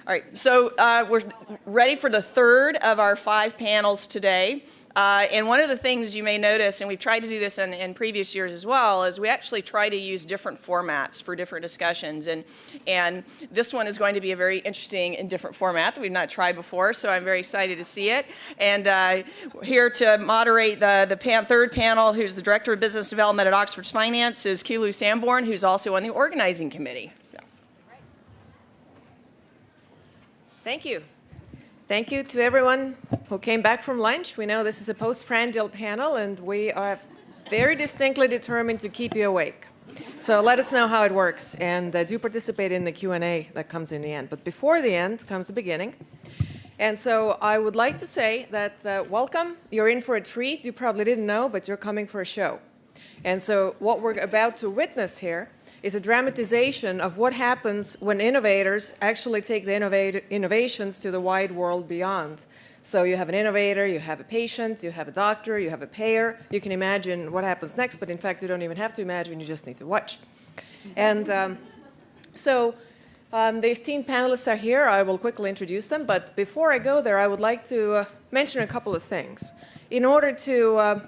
All right, so we're ready for the third of our 5 panels today. And one of the things you may notice, and we've tried to do this in previous years as well, is we actually try to use different formats for different discussions. And this one is going to be a very interesting and different format that we've not tried before, so I'm very excited to see it. And here to moderate the third panel, who's the Director of Business Development at Oxford Finance, is Keelu Sanborn, who's also on the organizing committee. So. Thank you. Thank you to everyone who came back from lunch. We know this is a postprandial panel, and we are very distinctly determined to keep you awake. So let us know how it works, and do participate in the Q&A that comes in the end. But before the end comes the beginning. And so I would like to say that welcome. You're in for a treat. You probably didn't know, but you're coming for a show. And so what we're about to witness here is a dramatization of what happens when innovators actually take the innovations to the wide world beyond. So you have an innovator, you have a patient, you have a doctor, you have a payer. You can imagine what happens next, but in fact you don't even have to imagine, you just need to watch. And the esteemed panelists are here. I will quickly introduce them, but before I go there, I would like to mention a couple of things. In order to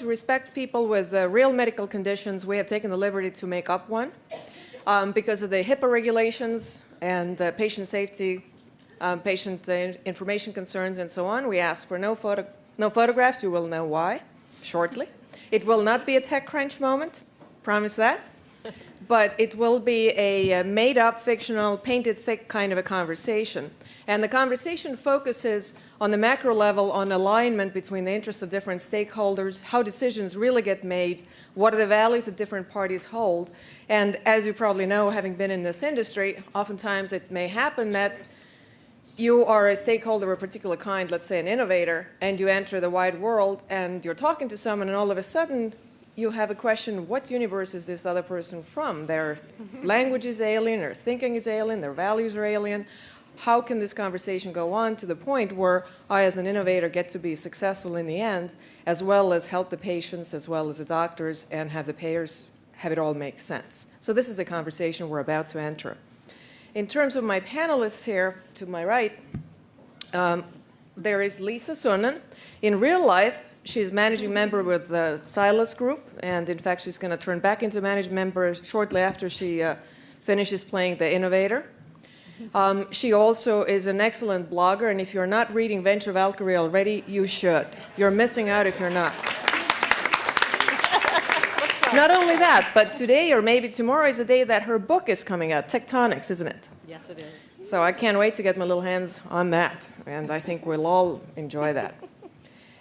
respect people with real medical conditions, we have taken the liberty to make up one. Because of the HIPAA regulations and patient safety, patient information concerns, and so on, we ask for no photographs. You will know why shortly. It will not be a TechCrunch moment, promise that. But it will be a made-up, fictional, painted thick kind of a conversation. And the conversation focuses on the macro level on alignment between the interests of different stakeholders, how decisions really get made, what are the values that different parties hold. And as you probably know, having been in this industry, oftentimes it may happen that you are a stakeholder of a particular kind, let's say an innovator, and you enter the wide world and you're talking to someone and all of a sudden you have a question, what universe is this other person from? Their language is alien, their thinking is alien, their values are alien. How can this conversation go on to the point where I, as an innovator, get to be successful in the end, as well as help the patients, as well as the doctors, and have the payers have it all make sense? So this is a conversation we're about to enter. In terms of my panelists here, to my right, there is Lisa Sonnen. In real life, she's managing member with the Silas Group, and in fact, she's going to turn back into managing member shortly after she finishes playing the innovator. She also is an excellent blogger, and if you're not reading Venture Valkyrie already, you should. You're missing out if you're not. Not only that, but today or maybe tomorrow is the day that her book is coming out, Tectonics, isn't it? Yes, it is. So I can't wait to get my little hands on that, and I think we'll all enjoy that.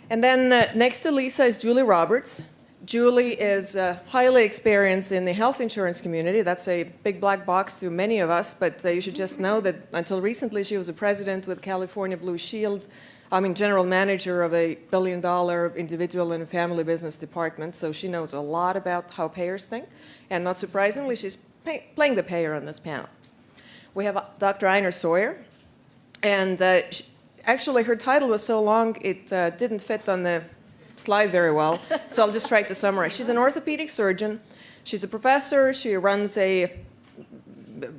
And then next to Lisa is Julie Roberts. Julie is highly experienced in the health insurance community. That's a big black box to many of us, but you should just know that until recently she was a president with California Blue Shield, general manager of a billion-dollar individual and family business department, so she knows a lot about how payers think, and not surprisingly, she's playing the payer on this panel. We have Dr. Einar Sawyer, and actually her title was so long it didn't fit on the slide very well, so I'll just try to summarize. She's an orthopedic surgeon. She's a professor. She runs a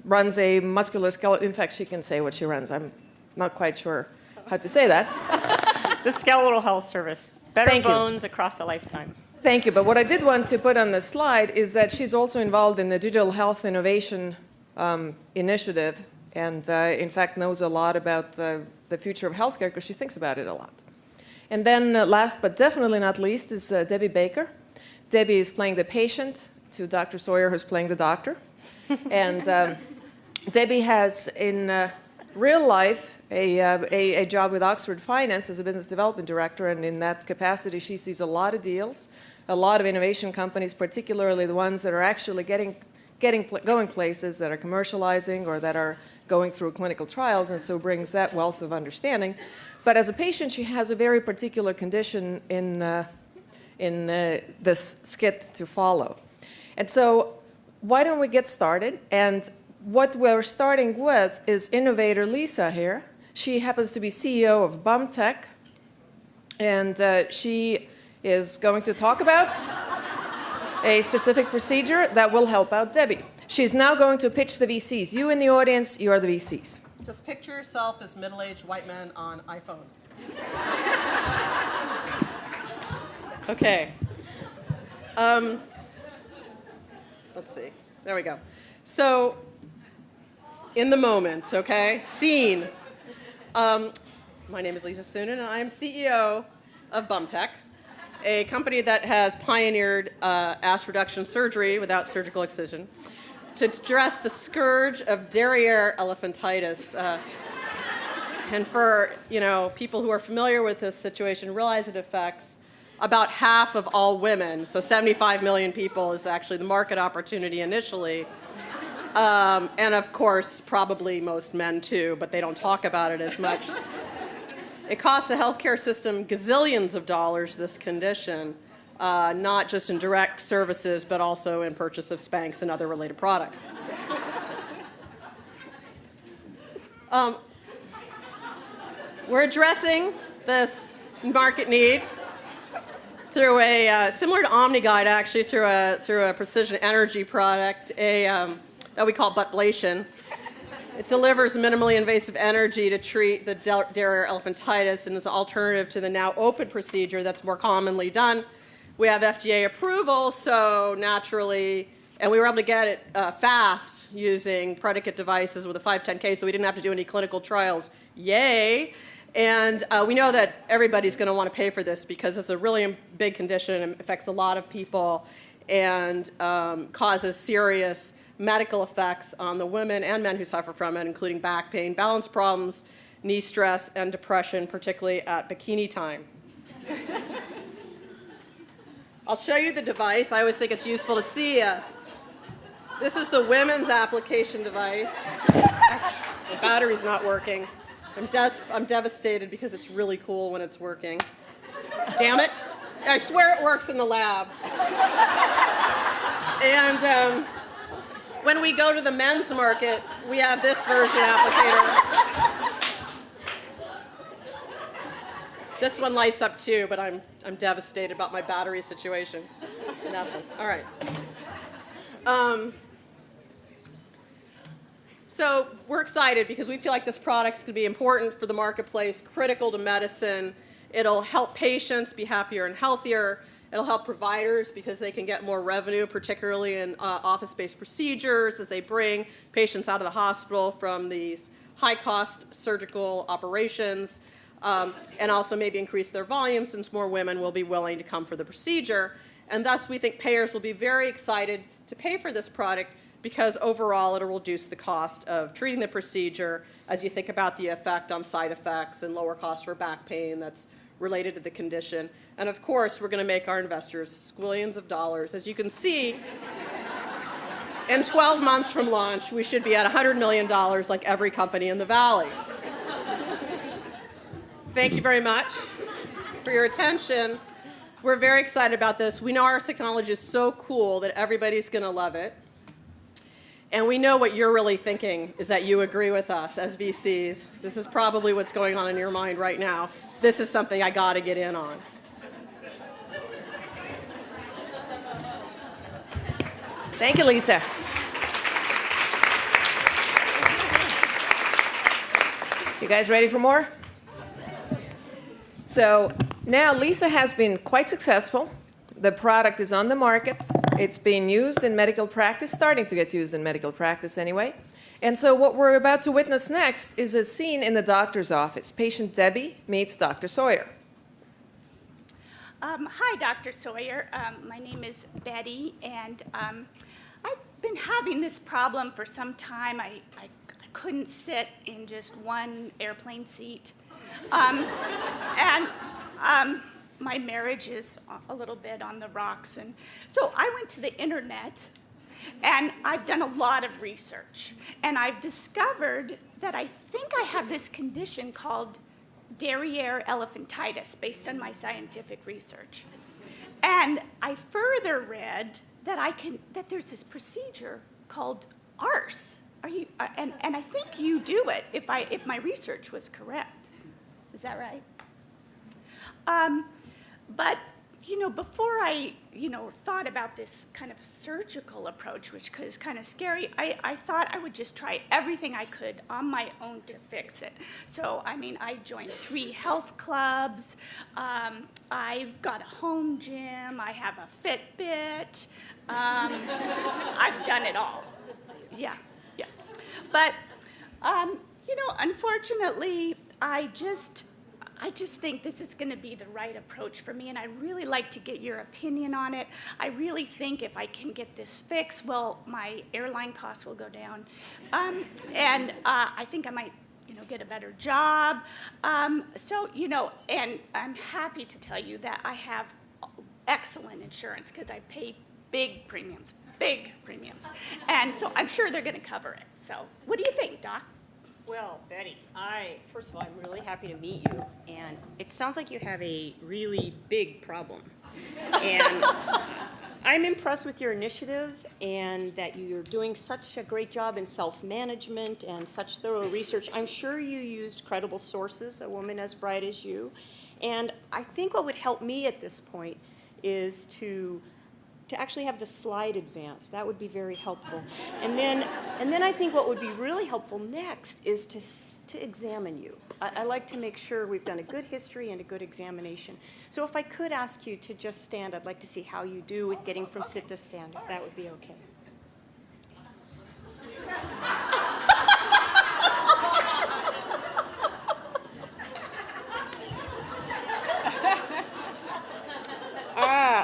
musculoskeletal. In fact, she can say what she runs. I'm not quite sure how to say that. The Skeletal Health Service. Better bones across a lifetime. Thank you. But what I did want to put on the slide is that she's also involved in the Digital Health Innovation Initiative, and in fact knows a lot about the future of healthcare because she thinks about it a lot. And then last but definitely not least is Debbie Baker. Debbie is playing the patient to Dr. Sawyer, who's playing the doctor. And Debbie has, in real life, a job with Oxford Finance as a business development director. And in that capacity, she sees a lot of deals, a lot of innovation companies, particularly the ones that are actually going places, that are commercializing or that are going through clinical trials, and so brings that wealth of understanding. But as a patient, she has a very particular condition in this skit to follow. And so why don't we get started? And what we're starting with is innovator Lisa here. She happens to be CEO of BumTech, and she is going to talk about a specific procedure that will help out Debbie. She's now going to pitch the VCs. You in the audience, you are the VCs. Just picture yourself as middle-aged white men on iPhones. Okay. Let's see. There we go. So, in the moment, okay? Scene. My name is Lisa Soonen, and I am CEO of BumTech, a company that has pioneered ass reduction surgery without surgical excision to address the scourge of derriere elephantitis. And for people who are familiar with this situation, realize it affects about half of all women. So 75 million people is actually the market opportunity initially. And of course, probably most men too, but they don't talk about it as much. It costs the healthcare system gazillions of dollars, this condition, not just in direct services, but also in purchase of Spanx and other related products. We're addressing this market need through a, similar to OmniGuide actually, through a precision energy product, that we call buttblation. It delivers minimally invasive energy to treat the derriere elephantitis and is an alternative to the now open procedure that's more commonly done. We have FDA approval, so naturally, and we were able to get it fast using predicate devices with a 510K, so we didn't have to do any clinical trials. Yay! And we know that everybody's going to want to pay for this because it's a really big condition and affects a lot of people and causes serious medical effects on the women and men who suffer from it, including back pain, balance problems, knee stress, and depression, particularly at bikini time. I'll show you the device. I always think it's useful to see. This is the women's application device. The battery's not working. I'm devastated because it's really cool when it's working. Damn it. I swear it works in the lab. And when we go to the men's market, we have this version applicator. This one lights up too, but I'm devastated about my battery situation. Nothing. All right. So we're excited because we feel like this product's going to be important for the marketplace, critical to medicine. It'll help patients be happier and healthier. It'll help providers because they can get more revenue, particularly in office-based procedures as they bring patients out of the hospital from these high-cost surgical operations, and also maybe increase their volume since more women will be willing to come for the procedure. And thus, we think payers will be very excited to pay for this product because overall it'll reduce the cost of treating the procedure as you think about the effect on side effects and lower costs for back pain that's related to the condition. And of course, we're going to make our investors squillions of dollars. As you can see, in 12 months from launch, we should be at $100 million like every company in the Valley. Thank you very much for your attention. We're very excited about this. We know our technology is so cool that everybody's going to love it. And we know what you're really thinking is that you agree with us as VCs. This is probably what's going on in your mind right now. This is something I got to get in on. Thank you, Lisa. You guys ready for more? So now Lisa has been quite successful. The product is on the market. It's being used in medical practice, starting to get used in medical practice anyway. And so what we're about to witness next is a scene in the doctor's office. Patient Debbie meets Dr. Sawyer. Hi, Dr. Sawyer. My name is Betty, and I've been having this problem for some time. I couldn't sit in just one airplane seat. My marriage is a little bit on the rocks. And so I went to the internet, and I've done a lot of research. And I've discovered that I think I have this condition called derriere elephantitis based on my scientific research. And I further read that there's this procedure called ARS. And I think you do it if my research was correct. Is that right? But before I, thought about this kind of surgical approach, which is kind of scary, I thought I would just try everything I could on my own to fix it. So, I joined 3 health clubs. I've got a home gym. I have a Fitbit. I've done it all. Yeah. But, unfortunately, I just think this is going to be the right approach for me, and I really like to get your opinion on it. I really think if I can get this fixed, well, my airline costs will go down, and I think I might, get a better job. So, and I'm happy to tell you that I have excellent insurance because I pay big premiums, and so I'm sure they're going to cover it. So, what do you think, Doc? Well, Betty, first of all, I'm really happy to meet you, and it sounds like you have a really big problem. And I'm impressed with your initiative and that you're doing such a great job in self-management and such thorough research. I'm sure you used credible sources, a woman as bright as you. And I think what would help me at this point is to actually have the slide advance. That would be very helpful. And then I think what would be really helpful next is to examine you. I like to make sure we've done a good history and a good examination. So if I could ask you to just stand, I'd like to see how you do with getting from sit to stand, if that would be okay.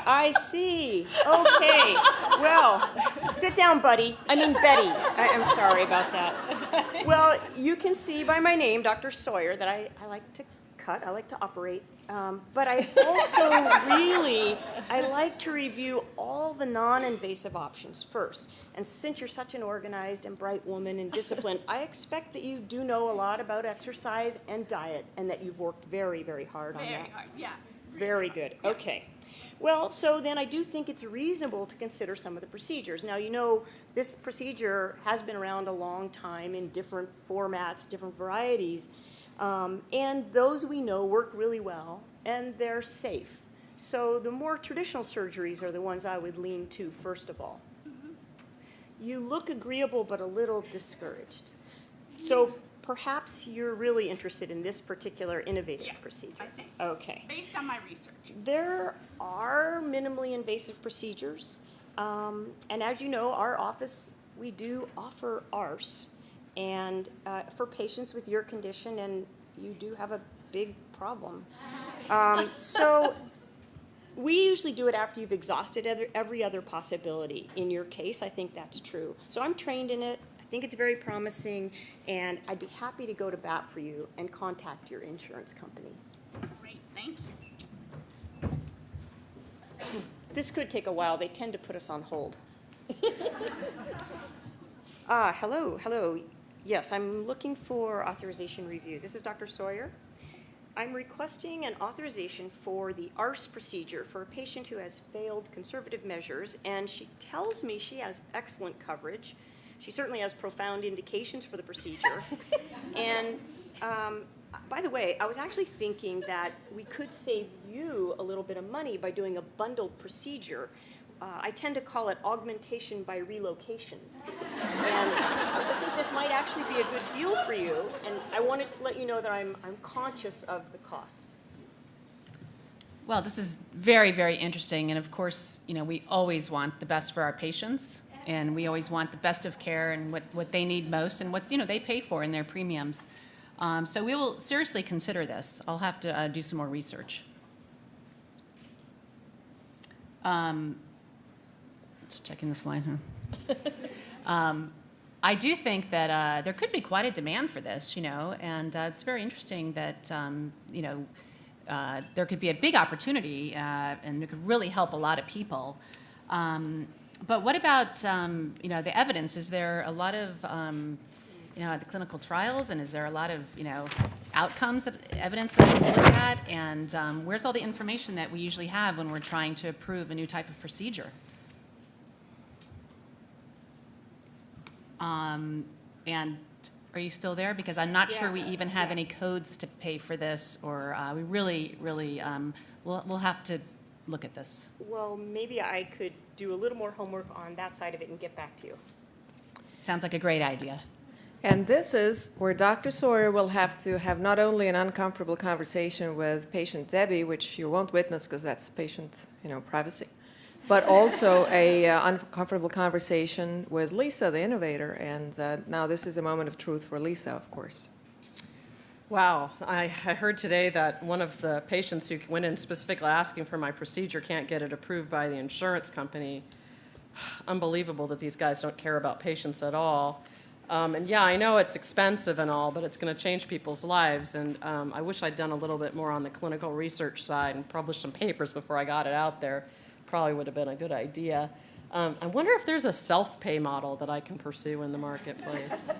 I see. Okay. Well, sit down, buddy. Betty. I'm sorry about that. Well, you can see by my name, Dr. Sawyer, that I like to cut. I like to operate. But I also I like to review all the non-invasive options first. And since you're such an organized and bright woman and disciplined, I expect that you do know a lot about exercise and diet and that you've worked very, very hard on that. Very hard, yeah. Very good. Okay. Well, so then I do think it's reasonable to consider some of the procedures. Now, this procedure has been around a long time in different formats, different varieties, and those we know work really well, and they're safe. So the more traditional surgeries are the ones I would lean to first of all. Mm-hmm. You look agreeable but a little discouraged. So perhaps you're really interested in this particular innovative procedure. I think. Okay. Based on my research. There are minimally invasive procedures, and as you know, our office, we do offer ARS, and for patients with your condition, and you do have a big problem. So we usually do it after you've exhausted every other possibility. In your case, I think that's true. So I'm trained in it. I think it's very promising, and I'd be happy to go to bat for you and contact your insurance company. Great, thank you. This could take a while. They tend to put us on hold. Hello. Yes, I'm looking for authorization review. This is Dr. Sawyer. I'm requesting an authorization for the ARS procedure for a patient who has failed conservative measures, and she tells me she has excellent coverage. She certainly has profound indications for the procedure. And by the way, I was actually thinking that we could save you a little bit of money by doing a bundled procedure. I tend to call it augmentation by relocation. And I think this might actually be a good deal for you, and I wanted to let you know that I'm conscious of the costs. Well, this is very, very interesting, and of course, we always want the best for our patients, and we always want the best of care and what they need most and what they pay for in their premiums. So we will seriously consider this. I'll have to do some more research. Just checking the slide. I do think that there could be quite a demand for this, and it's very interesting that there could be a big opportunity, and it could really help a lot of people. But what about the evidence? Is there a lot of the clinical trials, and is there a lot of outcomes, evidence that we can look at? And where's all the information that we usually have when we're trying to approve a new type of procedure? And are you still there? Because I'm not sure we even have any codes to pay for this, or we really, we'll have to look at this? Well, maybe I could do a little more homework on that side of it and get back to you. Sounds like a great idea. And this is where Dr. Sawyer will have to have not only an uncomfortable conversation with patient Debbie, which you won't witness because that's patient, privacy, but also a uncomfortable conversation with Lisa, the innovator. And now this is a moment of truth for Lisa, of course. Wow, I heard today that one of the patients who went in specifically asking for my procedure can't get it approved by the insurance company. Unbelievable that these guys don't care about patients at all. And yeah, I know it's expensive and all, but it's going to change people's lives. And I wish I'd done a little bit more on the clinical research side and published some papers before I got it out there. Probably would have been a good idea. I wonder if there's a self-pay model that I can pursue in the marketplace.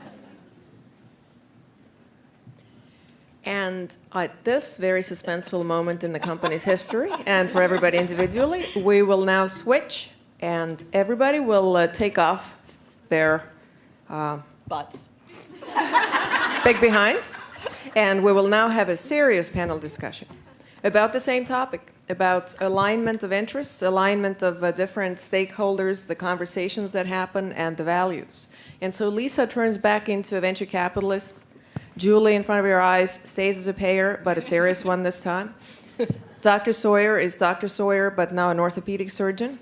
And at this very suspenseful moment in the company's history, and for everybody individually, we will now switch, and everybody will take off their Butts. big behinds, and we will now have a serious panel discussion about the same topic, about alignment of interests, alignment of different stakeholders, the conversations that happen, and the values. And so Lisa turns back into a venture capitalist. Julie, in front of your eyes, stays as a payer, but a serious one this time. Dr. Sawyer is Dr. Sawyer, but now an orthopedic surgeon.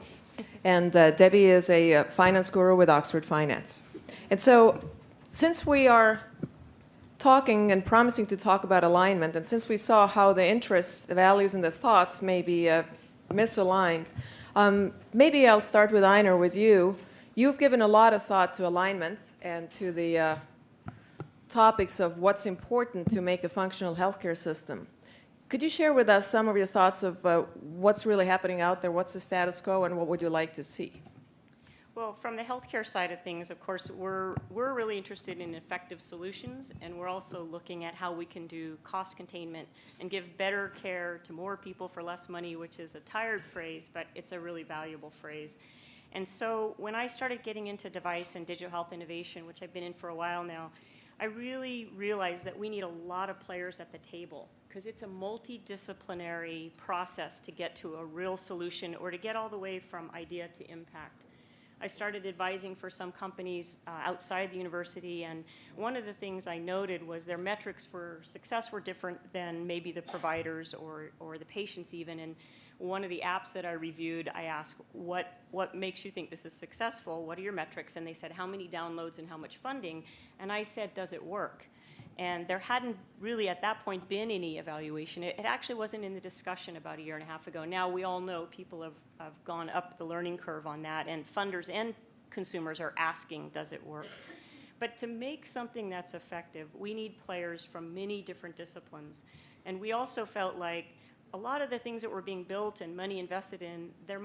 And Debbie is a finance guru with Oxford Finance. And so since we are talking and promising to talk about alignment, and since we saw how the interests, the values, and the thoughts may be misaligned, maybe I'll start with Einar, with you. You've given a lot of thought to alignment and to the topics of what's important to make a functional healthcare system. Could you share with us some of your thoughts of what's really happening out there, what's the status quo, and what would you like to see? Well, from the healthcare side of things, of course, we're really interested in effective solutions, and we're also looking at how we can do cost containment and give better care to more people for less money, which is a tired phrase, but it's a really valuable phrase. And so when I started getting into device and digital health innovation, which I've been in for a while now, I really realized that we need a lot of players at the table because it's a multidisciplinary process to get to a real solution or to get all the way from idea to impact. I started advising for some companies outside the university, and one of the things I noted was their metrics for success were different than maybe the providers or the patients even. And one of the apps that I reviewed, I asked, what makes you think this is successful? What are your metrics? And they said, how many downloads and how much funding? And I said, does it work? And there hadn't really at that point been any evaluation. It actually wasn't in the discussion about a year and a half ago. Now we all know people have gone up the learning curve on that, and funders and consumers are asking, does it work? But to make something that's effective, we need players from many different disciplines. And we also felt like a lot of the things that were being built and money invested in, it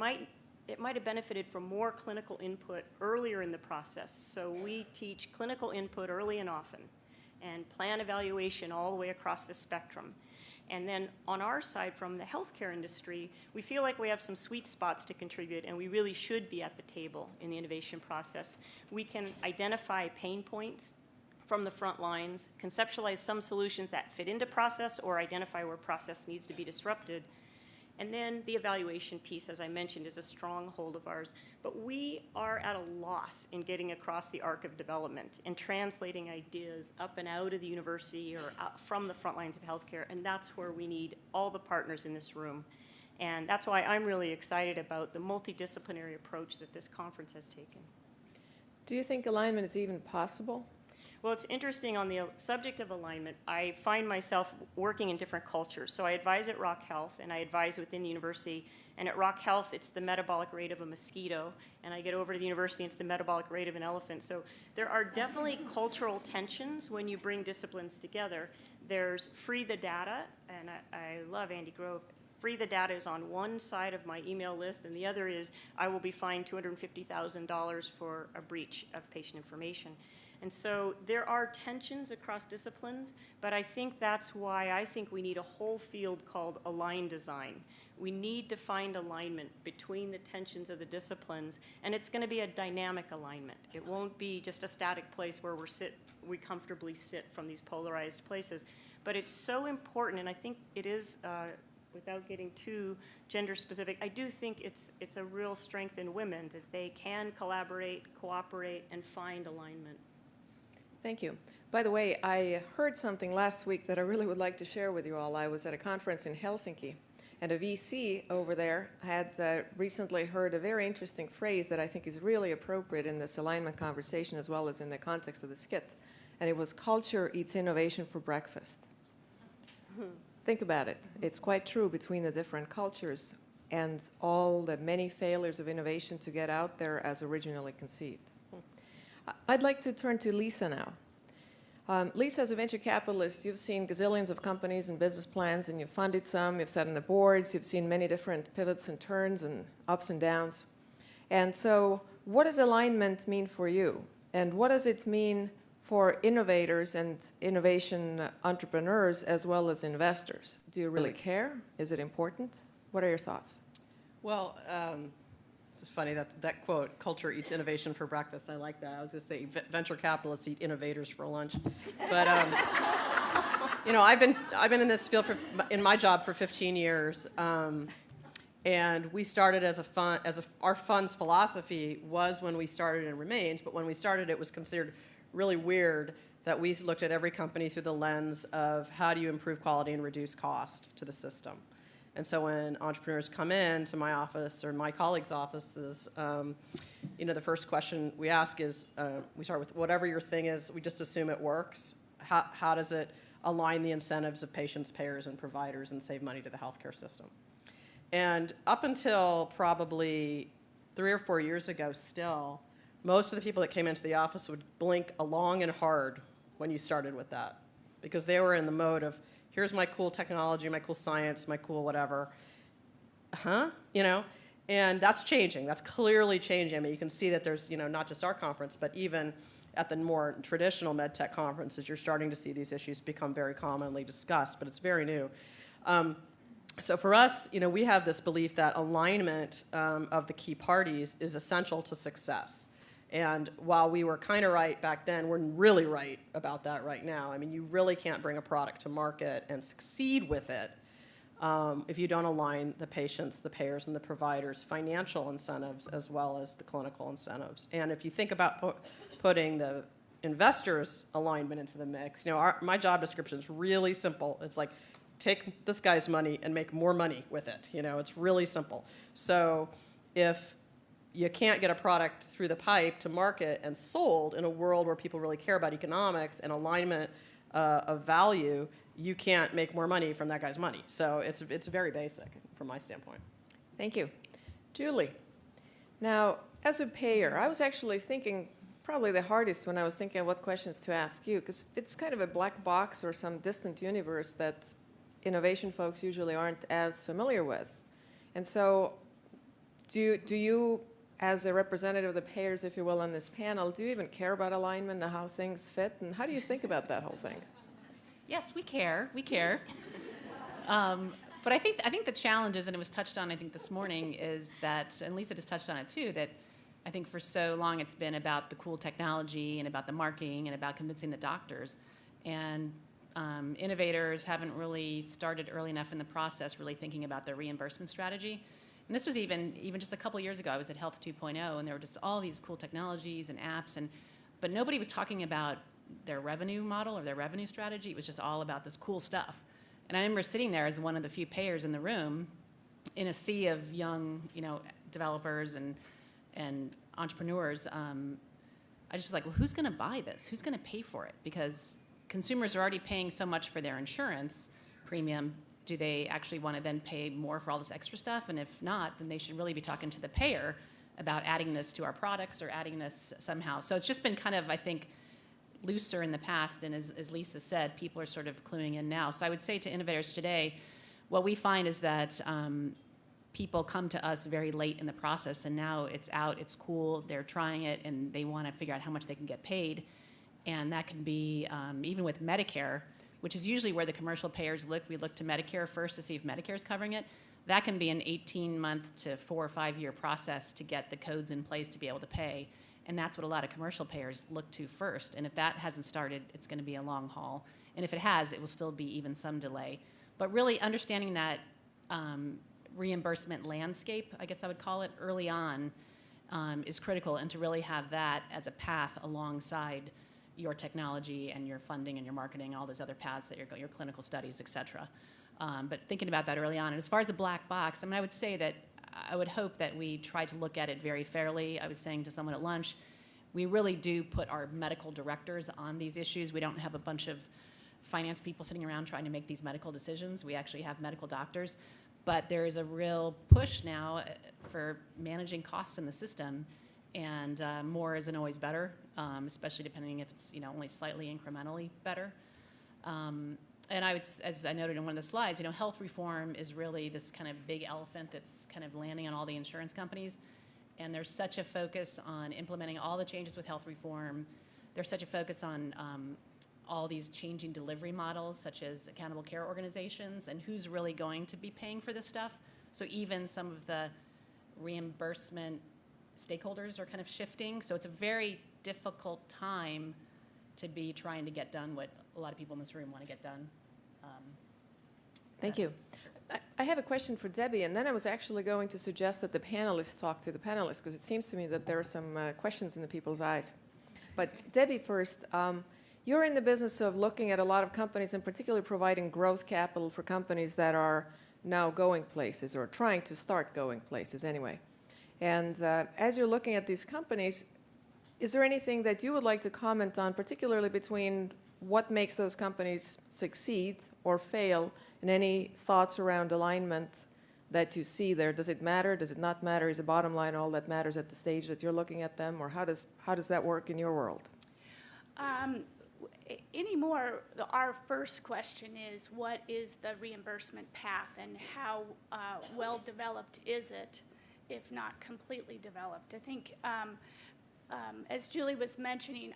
might have benefited from more clinical input earlier in the process. So we teach clinical input early and often, and plan evaluation all the way across the spectrum. And then on our side, from the healthcare industry, we feel like we have some sweet spots to contribute, and we really should be at the table in the innovation process. We can identify pain points from the front lines, conceptualize some solutions that fit into process or identify where process needs to be disrupted. And then the evaluation piece, as I mentioned, is a stronghold of ours. But we are at a loss in getting across the arc of development and translating ideas up and out of the university or out from the front lines of healthcare. And that's where we need all the partners in this room. And that's why I'm really excited about the multidisciplinary approach that this conference has taken. Do you think alignment is even possible? Well, it's interesting on the subject of alignment. I find myself working in different cultures. So I advise at Rock Health, and I advise within the university. And at Rock Health, it's the metabolic rate of a mosquito. And I get over to the university, and it's the metabolic rate of an elephant. So there are definitely cultural tensions when you bring disciplines together. There's free the data, and I love Andy Grove. Free the data is on one side of my email list, and the other is I will be fined $250,000 for a breach of patient information. And so there are tensions across disciplines, but I think that's why I think we need a whole field called aligned design. We need to find alignment between the tensions of the disciplines, and it's going to be a dynamic alignment. It won't be just a static place where we comfortably sit from these polarized places. But it's so important, and I think it is without getting too gender specific, I do think it's a real strength in women that they can collaborate, cooperate, and find alignment. Thank you. By the way, I heard something last week that I really would like to share with you all. I was at a conference in Helsinki, and a VC over there had recently heard a very interesting phrase that I think is really appropriate in this alignment conversation as well as in the context of the skit. And it was culture eats innovation for breakfast. Think about it. It's quite true between the different cultures and all the many failures of innovation to get out there as originally conceived. I'd like to turn to Lisa now. Lisa, as a venture capitalist, you've seen gazillions of companies and business plans, and you've funded some, you've sat on the boards, you've seen many different pivots and turns and ups and downs. And so what does alignment mean for you? And what does it mean for innovators and innovation entrepreneurs as well as investors? Do you really care? Is it important? What are your thoughts? Well, this is funny, that quote, culture eats innovation for breakfast. I like that. I was going to say venture capitalists eat innovators for lunch. But, you know, I've been in this field, in my job for 15 years. And we started as a fund, our fund's philosophy was when we started and remains, but when we started it was considered really weird that we looked at every company through the lens of how do you improve quality and reduce cost to the system. And so when entrepreneurs come in to my office or my colleagues' offices, you know, the first question we ask is, we start with whatever your thing is, we just assume it works. How does it align the incentives of patients, payers, and providers and save money to the healthcare system? And up until probably 3 or 4 years ago still, most of the people that came into the office would blink long and hard when you started with that, because they were in the mode of, here's my cool technology, my cool science, my cool whatever. You know? And that's changing. That's clearly changing. I mean, you can see that there's, you know, not just our conference, but even at the more traditional med tech conferences, you're starting to see these issues become very commonly discussed, but it's very new. So for us, you know, we have this belief that alignment of the key parties is essential to success. And while we were kind of right back then, we're really right about that right now. I mean, you really can't bring a product to market and succeed with it if you don't align the patients, the payers, and the providers' financial incentives as well as the clinical incentives. And if you think about putting the investors' alignment into the mix, you know, my job description is really simple. It's like, take this guy's money and make more money with it. You know, it's really simple. So if you can't get a product through the pipe to market and sold in a world where people really care about economics and alignment of value, you can't make more money from that guy's money. So it's very basic from my standpoint. Thank you. Julie, now, as a payer, I was actually thinking probably the hardest when I was thinking of what questions to ask you, because it's kind of a black box or some distant universe that innovation folks usually aren't as familiar with. And so do you, as a representative of the payers, if you will, on this panel, do you even care about alignment and how things fit? And how do you think about that whole thing? Yes, we care. We care. But I think the challenge is, and it was touched on, I think, this morning, is that, and Lisa just touched on it too, that I think for so long it's been about the cool technology and about the marketing and about convincing the doctors. And innovators haven't really started early enough in the process really thinking about their reimbursement strategy. And this was even just a couple years ago. I was at Health 2.0, and there were just all these cool technologies and apps, but nobody was talking about their revenue model or their revenue strategy. It was just all about this cool stuff. And I remember sitting there as one of the few payers in the room in a sea of young, you know, developers and entrepreneurs. I just was like, well, who's going to buy this? Who's going to pay for it? Because consumers are already paying so much for their insurance premium. Do they actually want to then pay more for all this extra stuff? And if not, then they should really be talking to the payer about adding this to our products or adding this somehow. So it's just been kind of, I think, looser in the past. And as Lisa said, people are sort of cluing in now. So I would say to innovators today, what we find is that people come to us very late in the process, and now it's out, it's cool, they're trying it, and they want to figure out how much they can get paid. And that can be, even with Medicare, which is usually where the commercial payers look. We look to Medicare first to see if Medicare is covering it. That can be an 18-month to 4 or 5 year process to get the codes in place to be able to pay. And that's what a lot of commercial payers look to first. And if that hasn't started, it's going to be a long haul. And if it has, it will still be even some delay. But really understanding that reimbursement landscape, I guess I would call it, early on is critical, and to really have that as a path alongside your technology and your funding and your marketing, all those other paths that your clinical studies, et cetera. But thinking about that early on. And as far as a black box, I mean, I would say that I would hope that we try to look at it very fairly. I was saying to someone at lunch, we really do put our medical directors on these issues. We don't have a bunch of finance people sitting around trying to make these medical decisions. We actually have medical doctors. But there is a real push now for managing costs in the system, and more isn't always better, especially depending if it's only slightly incrementally better. And I would, as I noted in one of the slides, health reform is really this kind of big elephant that's kind of landing on all the insurance companies. And there's such a focus on implementing all the changes with health reform. There's such a focus on all these changing delivery models, such as accountable care organizations, and who's really going to be paying for this stuff. So even some of the reimbursement stakeholders are kind of shifting. So it's a very difficult time to be trying to get done what a lot of people in this room want to get done. Thank you. I have a question for Debbie, and then I was actually going to suggest that the panelists talk to the panelists, because it seems to me that there are some questions in the people's eyes. But Debbie first, you're in the business of looking at a lot of companies, and particularly providing growth capital for companies that are now going places, or trying to start going places anyway. And as you're looking at these companies, is there anything that you would like to comment on, particularly between what makes those companies succeed or fail, and any thoughts around alignment that you see there? Does it matter? Does it not matter? Is the bottom line all that matters at the stage that you're looking at them, or how does that work in your world? Anymore, our first question is, what is the reimbursement path, and how well developed is it, if not completely developed? I think, as Julie was mentioning,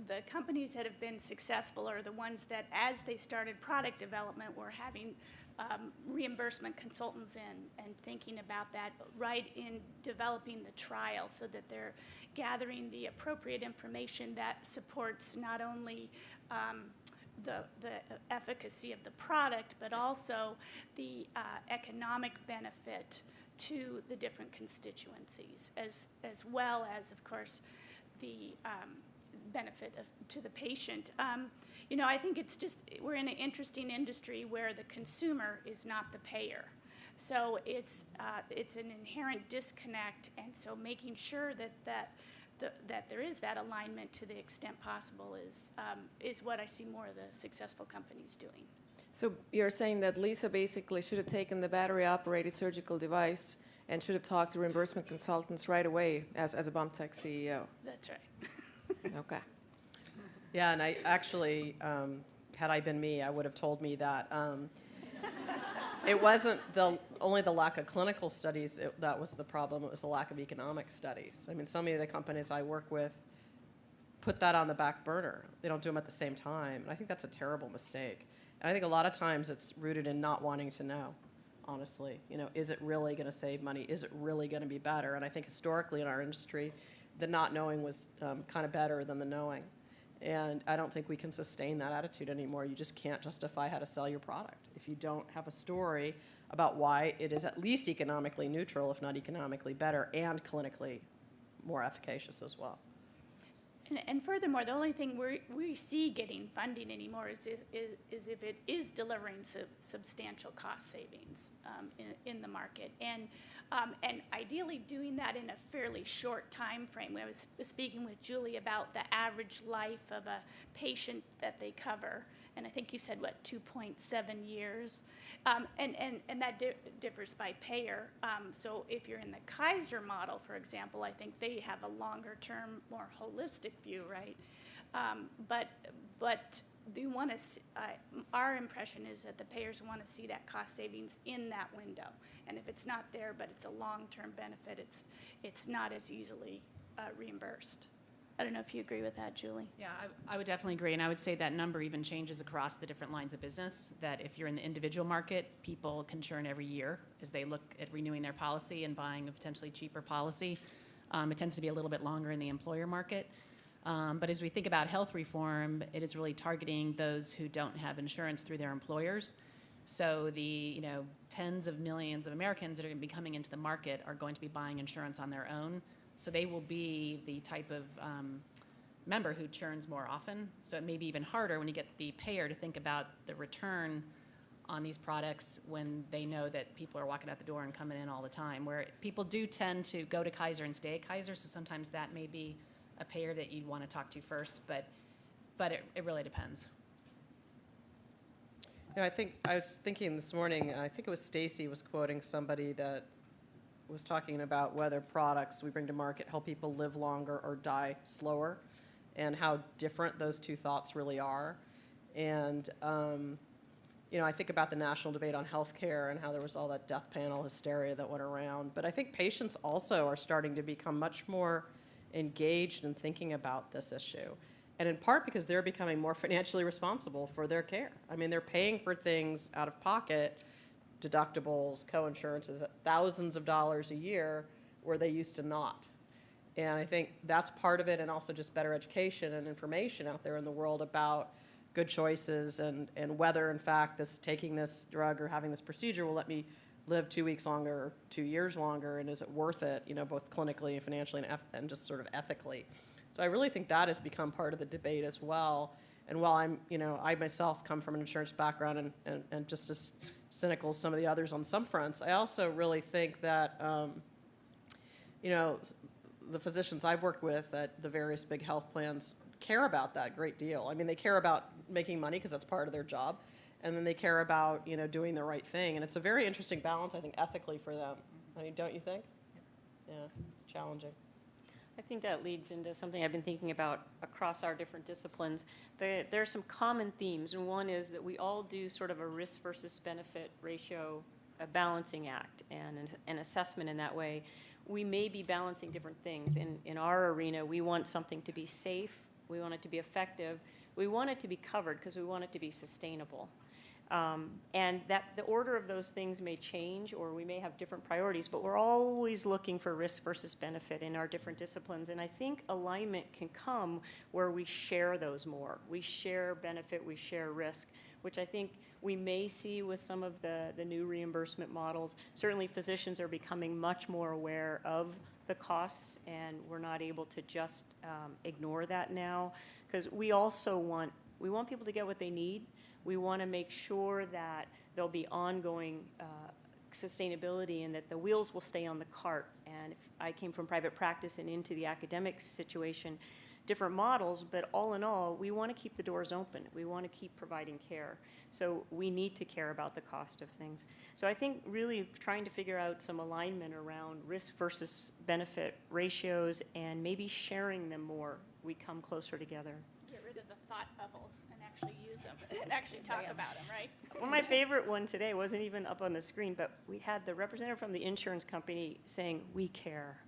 the companies that have been successful are the ones that, as they started product development, were having reimbursement consultants in and thinking about that right in developing the trial, so that they're gathering the appropriate information that supports not only the efficacy of the product, but also the economic benefit to the different constituencies, as well as, of course, the benefit to the patient. I think it's just, we're in an interesting industry where the consumer is not the payer. So it's an inherent disconnect, and so making sure that there is that alignment to the extent possible is what I see more of the successful companies doing. So you're saying that Lisa basically should have taken the battery-operated surgical device and should have talked to reimbursement consultants right away as a bump tech CEO. That's right. Okay. Yeah, and I actually, had I been me, I would have told me that it wasn't only the lack of clinical studies that was the problem, it was the lack of economic studies. I mean, so many of the companies I work with put that on the back burner. They don't do them at the same time, and I think that's a terrible mistake. And I think a lot of times it's rooted in not wanting to know, honestly. Is it really going to save money? Is it really going to be better? And I think historically in our industry, the not knowing was kind of better than the knowing. And I don't think we can sustain that attitude anymore. You just can't justify how to sell your product if you don't have a story about why it is at least economically neutral, if not economically better, and clinically more efficacious as well. And furthermore, the only thing we see getting funding anymore is if it is delivering substantial cost savings in the market, and ideally doing that in a fairly short time frame. I was speaking with Julie about the average life of a patient that they cover, and I think you said, 2.7 years, and that differs by payer. So if you're in the Kaiser model, for example, I think they have a longer term, more holistic view, right? But they want to. Our impression is that the payers want to see that cost savings in that window, and if it's not there, but it's a long-term benefit, it's not as easily reimbursed. I don't know if you agree with that, Julie. Yeah, I would definitely agree, and I would say that number even changes across the different lines of business, that if you're in the individual market, people can churn every year as they look at renewing their policy and buying a potentially cheaper policy. It tends to be a little bit longer in the employer market. But as we think about health reform, it is really targeting those who don't have insurance through their employers. So the, tens of millions of Americans that are going to be coming into the market are going to be buying insurance on their own. So they will be the type of member who churns more often. So it may be even harder when you get the payer to think about the return on these products when they know that people are walking out the door and coming in all the time, where people do tend to go to Kaiser and stay at Kaiser, so sometimes that may be a payer that you'd want to talk to first, but it really depends. I think I was thinking this morning, I think it was Stacy was quoting somebody that was talking about whether products we bring to market help people live longer or die slower, and how different those two thoughts really are. And I think about the national debate on healthcare and how there was all that death panel hysteria that went around. But I think patients also are starting to become much more engaged in thinking about this issue. And in part because they're becoming more financially responsible for their care. I mean, they're paying for things out of pocket, deductibles, co-insurances, thousands of dollars a year, where they used to not. And I think that's part of it, and also just better education and information out there in the world about good choices and whether, in fact, taking this drug or having this procedure will let me live 2 weeks longer or 2 years longer, and is it worth it, both clinically and financially and just sort of ethically. So I really think that has become part of the debate as well. And while I myself come from an insurance background and just as cynical as some of the others on some fronts, I also really think that, the physicians I've worked with at the various big health plans care about that a great deal. I mean, they care about making money because that's part of their job, and then they care about doing the right thing. And it's a very interesting balance, I think, ethically for them. I mean, don't you think? Yeah, it's challenging. I think that leads into something I've been thinking about across our different disciplines. There are some common themes, and one is that we all do sort of a risk versus benefit ratio, a balancing act, and an assessment in that way. We may be balancing different things. In our arena, we want something to be safe, we want it to be effective, we want it to be covered because we want it to be sustainable. And that the order of those things may change, or we may have different priorities, but we're always looking for risk versus benefit in our different disciplines. And I think alignment can come where we share those more. We share benefit, we share risk, which I think we may see with some of the new reimbursement models. Certainly physicians are becoming much more aware of the costs, and we're not able to just ignore that now, because we also want people to get what they need. We want to make sure that there'll be ongoing sustainability and that the wheels will stay on the cart. And if I came from private practice and into the academic situation, different models, but all in all, we want to keep the doors open. We want to keep providing care. So we need to care about the cost of things. So I think really trying to figure out some alignment around risk versus benefit ratios and maybe sharing them more, we come closer together. Get rid of the thought bubbles and actually use them and actually talk about them, right? Well, my favorite one today wasn't even up on the screen, but we had the representative from the insurance company saying, "We care."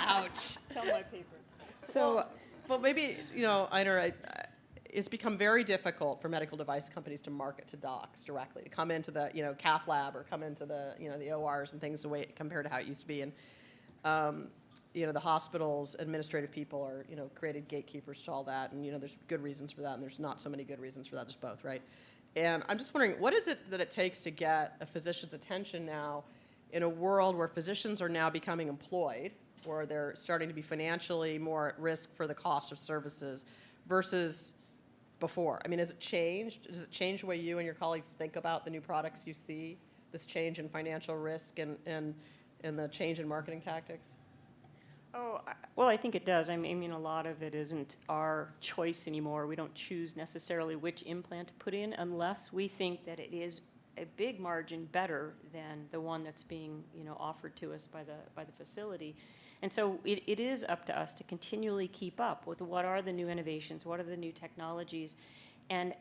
Ouch. It's on my paper. So, Well, maybe, Einar, it's become very difficult for medical device companies to market to docs directly, to come into the, cath lab or come into the, the ORs and things the way compared to how it used to be. And, the hospitals, administrative people are, created gatekeepers to all that. And, there's good reasons for that, and there's not so many good reasons for that. There's both, right? And I'm just wondering, what is it that it takes to get a physician's attention now in a world where physicians are now becoming employed, or they're starting to be financially more at risk for the cost of services versus before? I mean, has it changed? Does it change the way you and your colleagues think about the new products you see, this change in financial risk and the change in marketing tactics? Well, I think it does. I mean, a lot of it isn't our choice anymore. We don't choose necessarily which implant to put in unless we think that it is a big margin better than the one that's being, offered to us by the facility. And so it is up to us to continually keep up with what are the new innovations, what are the new technologies, and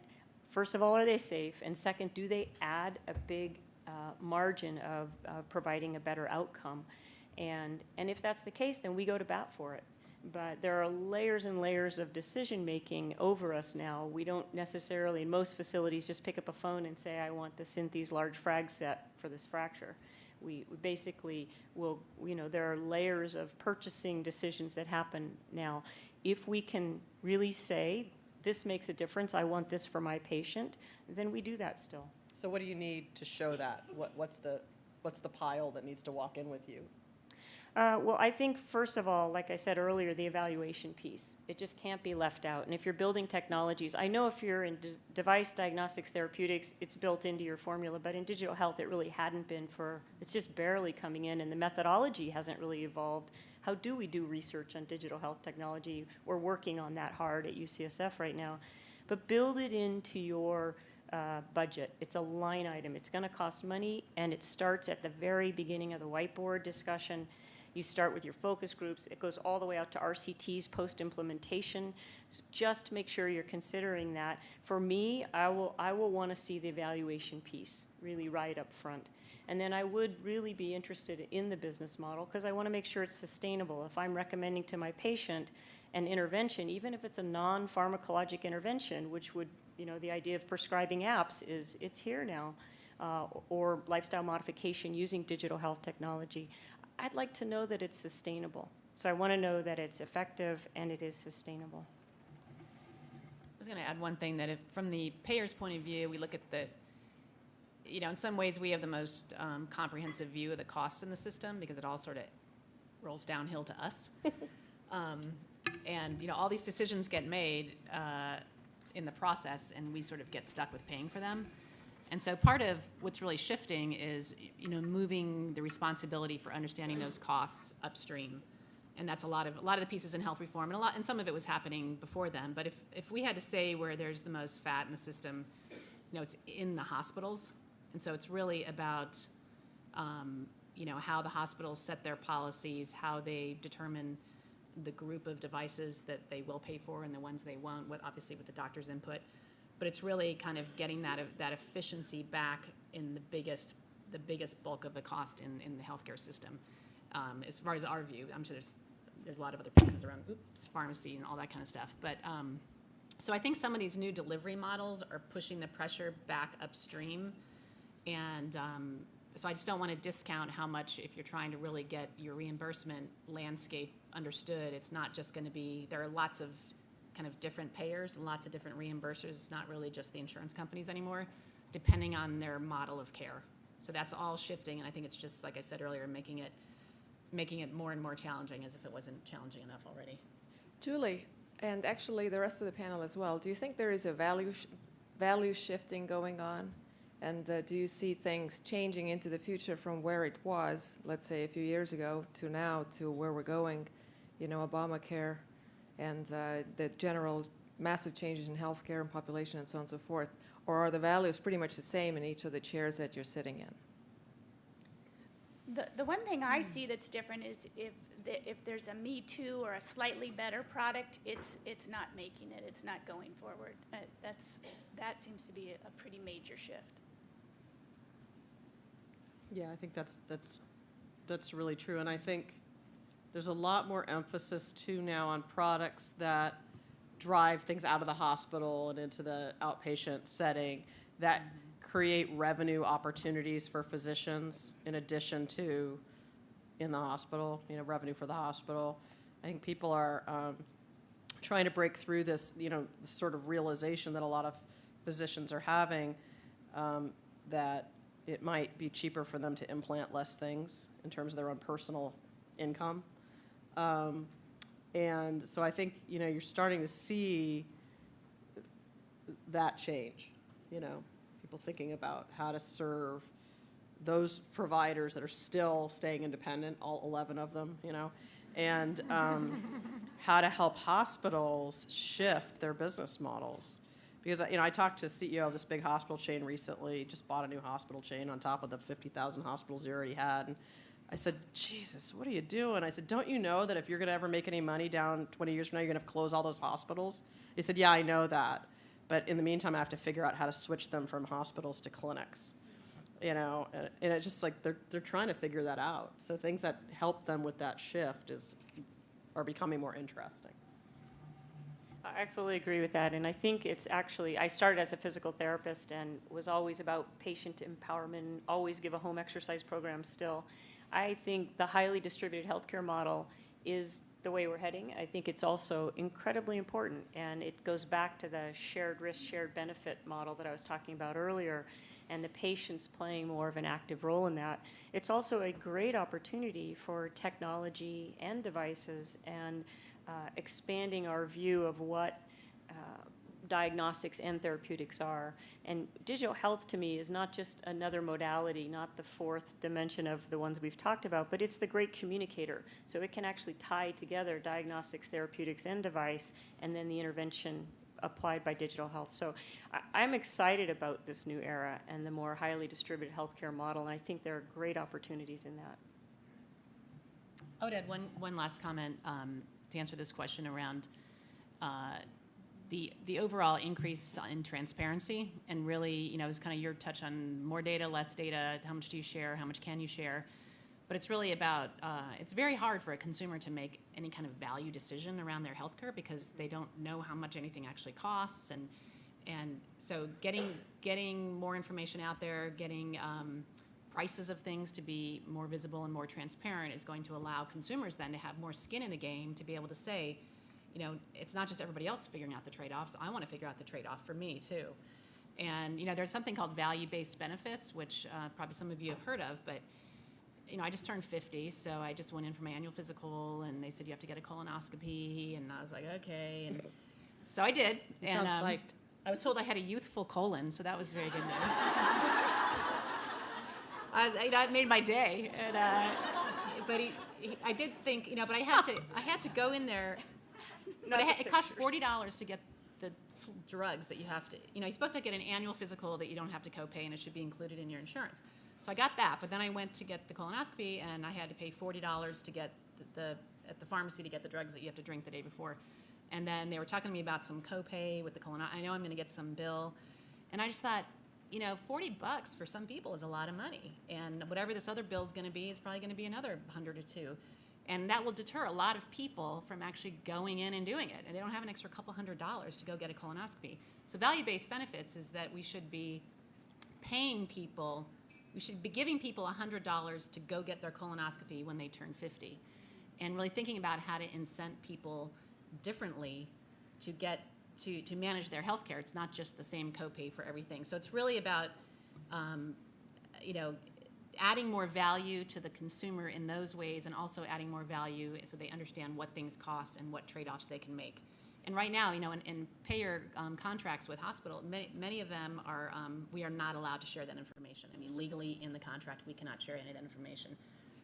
first of all, are they safe? And second, do they add a big margin of providing a better outcome? And if that's the case, then we go to bat for it. But there are layers and layers of decision-making over us now. We don't necessarily, in most facilities, just pick up a phone and say, I want the Synthes large frag set for this fracture. We basically will, there are layers of purchasing decisions that happen now. If we can really say this makes a difference, I want this for my patient, then we do that still. So what do you need to show that? What's the pile that needs to walk in with you? Well, I think, first of all, like I said earlier, the evaluation piece. It just can't be left out. And if you're building technologies, I know if you're in device diagnostics therapeutics, it's built into your formula, but in digital health, it really hadn't been it's just barely coming in, and the methodology hasn't really evolved. How do we do research on digital health technology? We're working on that hard at UCSF right now. But build it into your budget. It's a line item. It's going to cost money, and it starts at the very beginning of the whiteboard discussion. You start with your focus groups. It goes all the way out to RCTs post-implementation. So just make sure you're considering that. For me, I will want to see the evaluation piece really right up front. And then I would really be interested in the business model because I want to make sure it's sustainable. If I'm recommending to my patient an intervention, even if it's a non-pharmacologic intervention, which would, the idea of prescribing apps is it's here now, or lifestyle modification using digital health technology, I'd like to know that it's sustainable. So I want to know that it's effective and it is sustainable. I was going to add one thing, that if, from the payer's point of view, we look at in some ways we have the most comprehensive view of the cost in the system because it all sort of rolls downhill to us. And all these decisions get made in the process, and we sort of get stuck with paying for them. And so part of what's really shifting is, moving the responsibility for understanding those costs upstream. And that's a lot of the pieces in health reform, and some of it was happening before then. But if we had to say where there's the most fat in the system, it's in the hospitals. And so it's really about, how the hospitals set their policies, how they determine the group of devices that they will pay for and the ones they won't, obviously with the doctor's input. But it's really kind of getting that efficiency back in the biggest bulk of the cost in the healthcare system. As far as our view, I'm sure there's a lot of other pieces around pharmacy and all that kind of stuff. But so I think some of these new delivery models are pushing the pressure back upstream, and so I just don't want to discount how much, if you're trying to really get your reimbursement landscape understood, it's not just going to be, there are lots of kind of different payers and lots of different reimbursers. It's not really just the insurance companies anymore, depending on their model of care. So that's all shifting, and I think it's just, like I said earlier, making it more and more challenging, as if it wasn't challenging enough already. Julie, and actually the rest of the panel as well, do you think there is a value shifting going on? And do you see things changing into the future from where it was, let's say a few years ago, to now, to where we're going, Obamacare, and the general massive changes in healthcare and population and so on and so forth? Or are the values pretty much the same in each of the chairs that you're sitting in? The one thing I see that's different is if there's a Me Too or a slightly better product, it's not making it. It's not going forward. That seems to be a pretty major shift. Yeah, I think that's really true, and I think there's a lot more emphasis too now on products that drive things out of the hospital and into the outpatient setting that create revenue opportunities for physicians in addition to in the hospital, revenue for the hospital. I think people are trying to break through this, this sort of realization that a lot of physicians are having, that it might be cheaper for them to implant less things in terms of their own personal income. And so I think, you're starting to see that change, people thinking about how to serve those providers that are still staying independent, all 11 of them, and how to help hospitals shift their business models. Because, I talked to the CEO of this big hospital chain recently, just bought a new hospital chain on top of the 50,000 hospitals he already had. And I said, Jesus, what are you doing? I said, don't you know that if you're going to ever make any money down 20 years from now, you're going to close all those hospitals? He said, yeah, I know that. But in the meantime, I have to figure out how to switch them from hospitals to clinics. And it's just like they're trying to figure that out. So things that help them with that shift are becoming more interesting. I fully agree with that, and I think it's actually, I started as a physical therapist and was always about patient empowerment, always give a home exercise program still. I think the highly distributed healthcare model is the way we're heading. I think it's also incredibly important, and it goes back to the shared risk, shared benefit model that I was talking about earlier, and the patients playing more of an active role in that. It's also a great opportunity for technology and devices and expanding our view of what diagnostics and therapeutics are. And digital health to me is not just another modality, not the fourth dimension of the ones we've talked about, but it's the great communicator. So it can actually tie together diagnostics, therapeutics, and device, and then the intervention applied by digital health. So I'm excited about this new era and the more highly distributed healthcare model, and I think there are great opportunities in that. I would add one last comment to answer this question around the overall increase in transparency, and really, you know, it was kind of your touch on more data, less data, how much do you share, how much can you share? But it's really about, it's very hard for a consumer to make any kind of value decision around their healthcare because they don't know how much anything actually costs, and so getting more information out there, getting prices of things to be more visible and more transparent is going to allow consumers then to have more skin in the game to be able to say, you know, it's not just everybody else figuring out the trade-offs. I want to figure out the trade-off for me too. And you know, there's something called value-based benefits, which probably some of you have heard of. But you know, I just turned 50, so I just went in for my annual physical, and they said you have to get a colonoscopy, and I was like, okay. And so I did. You and sound psyched. I was told I had a youthful colon, so that was very good news. It made my day. And, but I did think, you know, but I had to go in there. But it costs $40 to get the drugs that you have to, you know, you're supposed to get an annual physical that you don't have to copay, and it should be included in your insurance. So I got that, but then I went to get the colonoscopy, and I had to pay $40 to get at the pharmacy to get the drugs that you have to drink the day before. And then they were talking to me about some copay with the colonoscopy. I know I'm going to get some bill. And I just thought, you know, $40 for some people is a lot of money. And whatever this other bill is going to be is probably going to be another 100 or two. And that will deter a lot of people from actually going in and doing it. And they don't have an extra couple $100 to go get a colonoscopy. So value-based benefits is that we should be paying people, we should be giving people $100 to go get their colonoscopy when they turn 50. And really thinking about how to incent people differently to get to manage their health care. It's not just the same copay for everything. So it's really about, you know, adding more value to the consumer in those ways, and also adding more value so they understand what things cost and what trade-offs they can make. And right now, you know, in payer contracts with hospital, many of them are, we are not allowed to share that information. I mean, legally in the contract, we cannot share any of that information.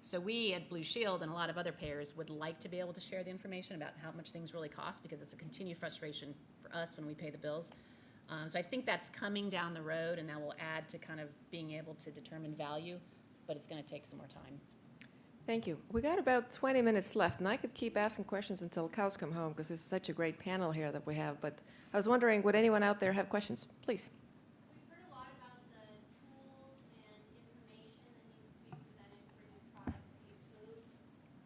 So we at Blue Shield and a lot of other payers would like to be able to share the information about how much things really cost, because it's a continued frustration for us when we pay the bills. So I think that's coming down the road, and that will add to kind of being able to determine value, but it's going to take some more time. Thank you. We got about 20 minutes left, and I could keep asking questions until cows come home because it's such a great panel here that we have. But I was wondering, would anyone out there have questions? Please. We've heard a lot about the tools and information that needs to be presented for new product to be approved.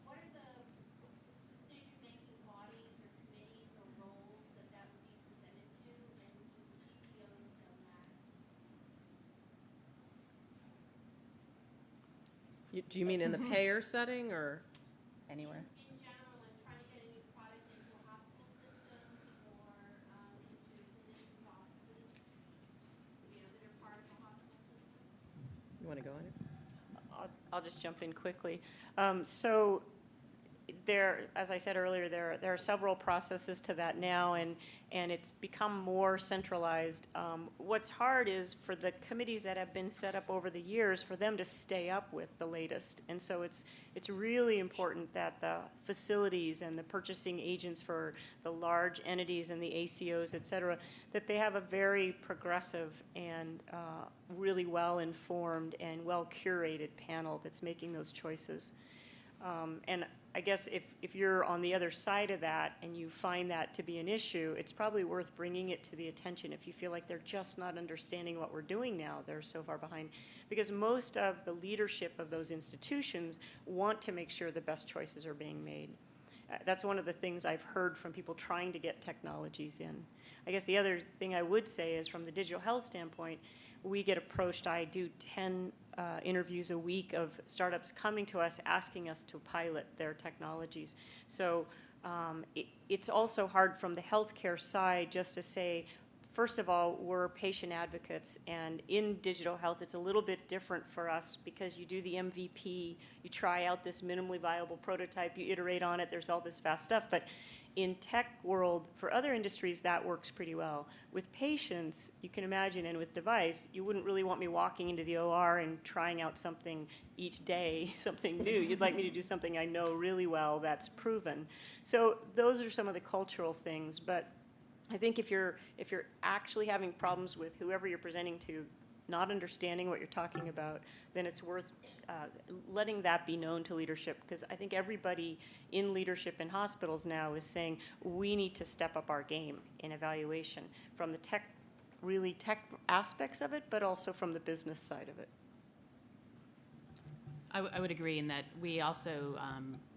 What are the decision-making bodies or committees or roles that would be presented to, and do GPOs still matter? Do you mean in the payer setting or? Anywhere? In general, when trying to get a new product into a hospital system or into physicians' offices, you know, that are part of the hospital system? You want to go on it? I'll just jump in quickly. So there, as I said earlier, there are several processes to that now, and it's become more centralized. What's hard is for the committees that have been set up over the years for them to stay up with the latest. And so it's really important that the facilities and the purchasing agents for the large entities and the ACOs, et cetera, that they have a very progressive and really well-informed and well-curated panel that's making those choices. And I guess if you're on the other side of that and you find that to be an issue, it's probably worth bringing it to the attention if you feel like they're just not understanding what we're doing now. They're so far behind. Because most of the leadership of those institutions want to make sure the best choices are being made. That's one of the things I've heard from people trying to get technologies in. I guess the other thing I would say is from the digital health standpoint, we get approached, I do 10 interviews a week of startups coming to us asking us to pilot their technologies. So It's also hard from the healthcare side just to say, first of all, we're patient advocates, and in digital health, it's a little bit different for us because you do the MVP, you try out this minimally viable prototype, you iterate on it, there's all this fast stuff. But in tech world, for other industries, that works pretty well. With patients, you can imagine, and with device, you wouldn't really want me walking into the OR and trying out something each day, something new. You'd like me to do something I know really well that's proven. So those are some of the cultural things, but I think if you're actually having problems with whoever you're presenting to, not understanding what you're talking about, then it's worth letting that be known to leadership, because I think everybody in leadership in hospitals now is saying we need to step up our game in evaluation from the tech aspects of it, but also from the business side of it. I would agree in that we also,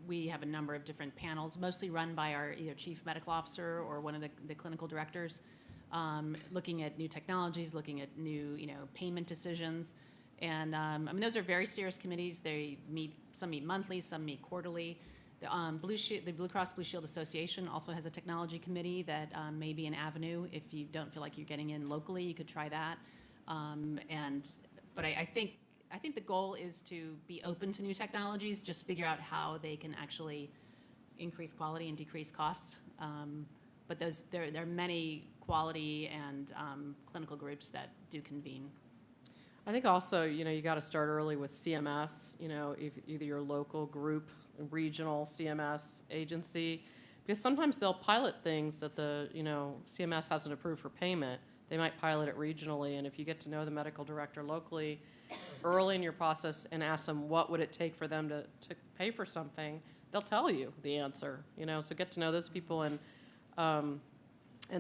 we have a number of different panels, mostly run by our either chief medical officer or one of the clinical directors, looking at new technologies, looking at new, payment decisions. And I mean, those are very serious committees. They meet, some meet monthly, some meet quarterly. The Blue Cross Blue Shield Association also has a technology committee that may be an avenue. If you don't feel like you're getting in locally, you could try that. But I think the goal is to be open to new technologies, just figure out how they can actually increase quality and decrease costs. But there are many quality and clinical groups that do convene. I think also, you got to start early with CMS, if either your local group, regional CMS agency, because sometimes they'll pilot things that the, CMS hasn't approved for payment. They might pilot it regionally, and if you get to know the medical director locally early in your process and ask them what would it take for them to pay for something, they'll tell you the answer, so get to know those people. And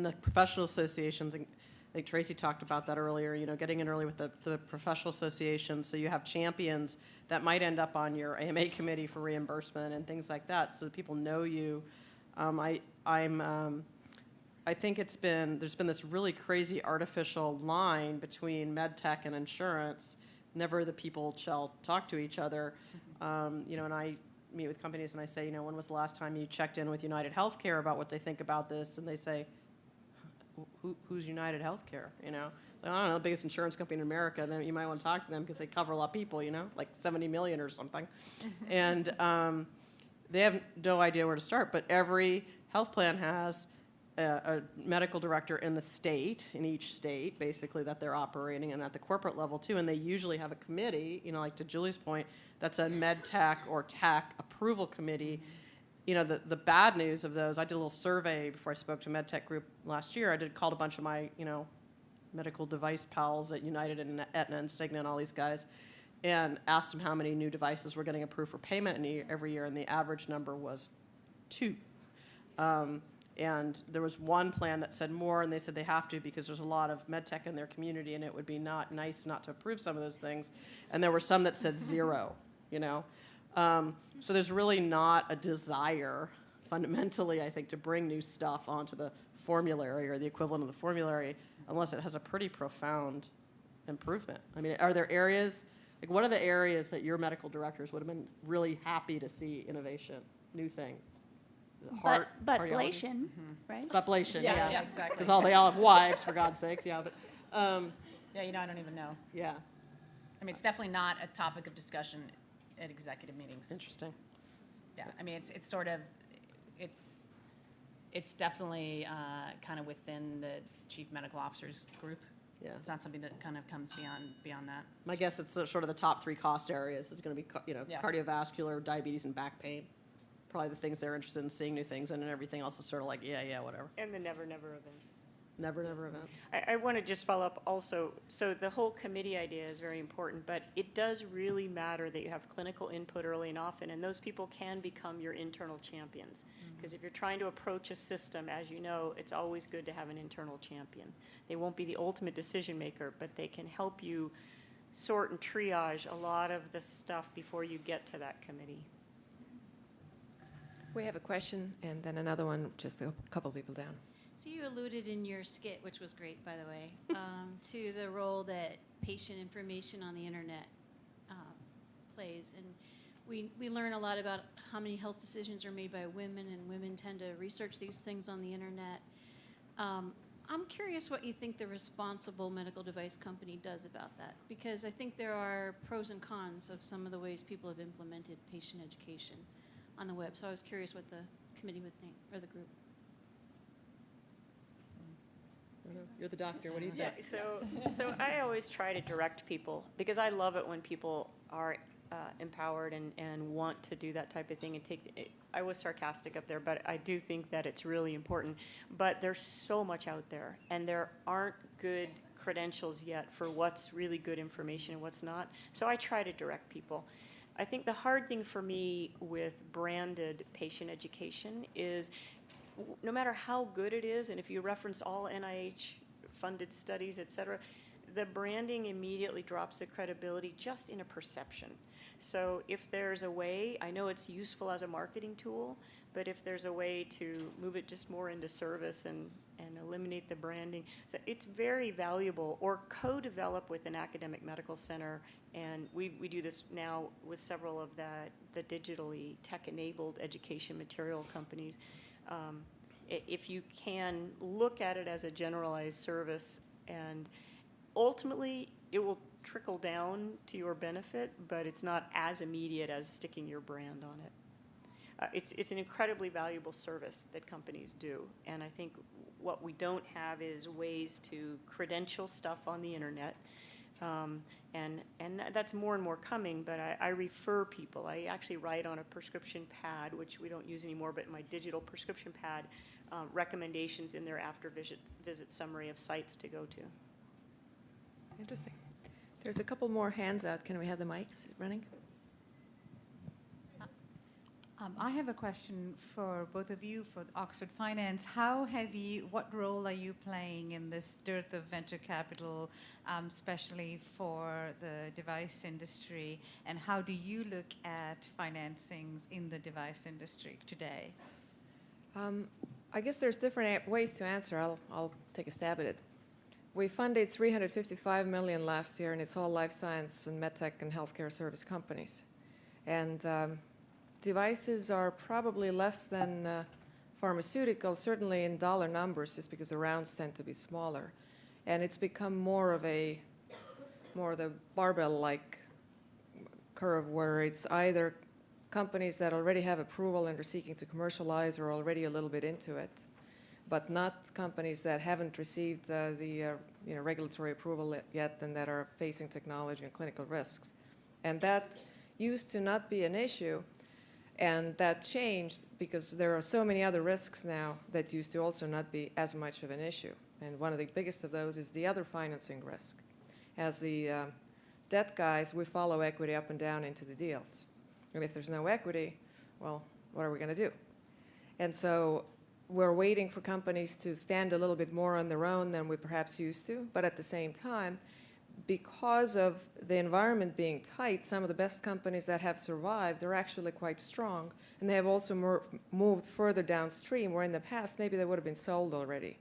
the professional associations, and I think Tracy talked about that earlier, getting in early with the professional associations, so you have champions that might end up on your AMA committee for reimbursement and things like that, so that people know you. I think there's been this really crazy artificial line between med tech and insurance. Never the people shall talk to each other. And I meet with companies and I say, when was the last time you checked in with United Healthcare about what they think about this? And they say, who's United Healthcare? I don't know, the biggest insurance company in America. Then you might want to talk to them because they cover a lot of people, like 70 million or something. And they have no idea where to start. But every health plan has a medical director in the state, in each state, basically, that they're operating, and at the corporate level, too. And they usually have a committee, like to Julie's point, that's a med tech or tech approval committee. The bad news of those, I did a little survey before I spoke to a med tech group last year. called a bunch of my, medical device pals at United and Aetna and Cigna and all these guys, and asked them how many new devices were getting approved for payment every year, and the average number was 2. And there was one plan that said more, and they said they have to because there's a lot of med tech in their community, and it would be not nice not to approve some of those things. And there were some that said 0, So there's really not a desire, fundamentally, I think, to bring new stuff onto the formulary or the equivalent of the formulary unless it has a pretty profound improvement. I mean, are there areas, what are the areas that your medical directors would have been really happy to see innovation, new things? But cardiology? ablation, right? But ablation, yeah. Exactly. Because they all have wives, for God's sakes, yeah. But Yeah, I don't even know. yeah, I mean, it's definitely not a topic of discussion at executive meetings. interesting. Yeah, I mean, it's definitely kind of within the chief medical officer's group. Yeah. It's not something that kind of comes beyond that. My guess it's sort of the top 3 cost areas. It's going to be, Yeah. cardiovascular, diabetes, and back pain. Probably the things they're interested in seeing new things in, and everything else is sort of like, yeah, whatever. And the never events. Never events. I want to just follow up also. So the whole committee idea is very important, but it does really matter that you have clinical input early and often, and those people can become your internal champions. Because if you're trying to approach a system, as you know, it's always good to have an internal champion. They won't be the ultimate decision maker, but they can help you sort and triage a lot of the stuff before you get to that committee. We have a question, and then another one, just a couple people down. So you alluded in your skit, which was great, by the way, to the role that patient information on the internet plays. And we learn a lot about how many health decisions are made by women, and women tend to research these things on the internet. I'm curious what you think the responsible medical device company does about that, because I think there are pros and cons of some of the ways people have implemented patient education on the web. So I was curious what the committee would think, or the group. You're the doctor. What do you think? Yeah, so I always try to direct people, because I love it when people are empowered and want to do that type of thing and take. I was sarcastic up there, but I do think that it's really important. But there's so much out there, and there aren't good credentials yet for what's really good information and what's not. So I try to direct people. I think the hard thing for me with branded patient education is, no matter how good it is, and if you reference all NIH-funded studies, et cetera, the branding immediately drops the credibility just in a perception. So if there's a way, I know it's useful as a marketing tool, but if there's a way to move it just more into service and eliminate the branding, so it's very valuable. Or co-develop with an academic medical center, and we do this now with several of the digitally tech-enabled education material companies. If you can look at it as a generalized service, and ultimately it will trickle down to your benefit, but it's not as immediate as sticking your brand on it. It's an incredibly valuable service that companies do, and I think what we don't have is ways to credential stuff on the internet, and that's more and more coming, but I refer people. I actually write on a prescription pad, which we don't use anymore, but my digital prescription pad, recommendations in their after visit summary of sites to go to. Interesting. There's a couple more hands out. Can we have the mics running? I have a question for both of you, for Oxford Finance. What role are you playing in this dearth of venture capital, especially for the device industry, and how do you look at financings in the device industry today? I guess there's different ways to answer. I'll take a stab at it. We funded $355 million last year, and it's all life science and medtech and healthcare service companies. And devices are probably less than pharmaceuticals, certainly in dollar numbers, just because the rounds tend to be smaller. And it's become more of the barbell-like curve, where it's either companies that already have approval and are seeking to commercialize or already a little bit into it, but not companies that haven't received the regulatory approval yet and that are facing technology and clinical risks. And that used to not be an issue, and that changed because there are so many other risks now that used to also not be as much of an issue. And one of the biggest of those is the other financing risk. As the debt guys, we follow equity up and down into the deals. And if there's no equity, well, what are we going to do? And so we're waiting for companies to stand a little bit more on their own than we perhaps used to. But at the same time, because of the environment being tight, some of the best companies that have survived are actually quite strong. And they have also moved further downstream, where in the past maybe they would have been sold already.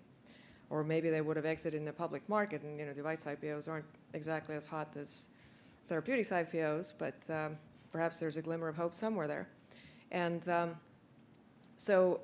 Or maybe they would have exited in the public market. And device IPOs aren't exactly as hot as therapeutics IPOs, but perhaps there's a glimmer of hope somewhere there. And so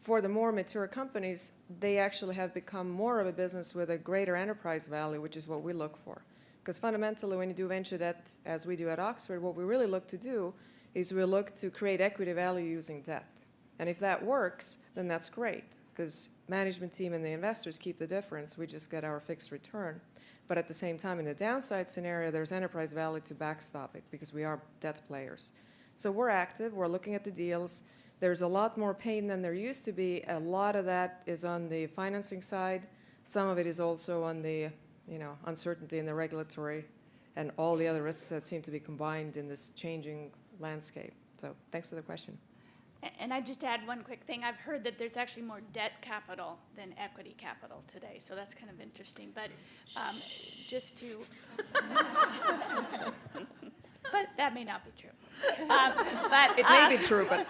for the more mature companies, they actually have become more of a business with a greater enterprise value, which is what we look for. Because fundamentally, when you do venture debt, as we do at Oxford, what we really look to do is we look to create equity value using debt. And if that works, then that's great, because management team and the investors keep the difference. We just get our fixed return. But at the same time, in the downside scenario, there's enterprise value to backstop it, because we are debt players. So we're active. We're looking at the deals. There's a lot more pain than there used to be. A lot of that is on the financing side. Some of it is also on the uncertainty in the regulatory and all the other risks that seem to be combined in this changing landscape. So thanks for the question. And I just add one quick thing. I've heard that there's actually more debt capital than equity capital today, so that's kind of interesting. But just to, but that may not be true. But It may be true, but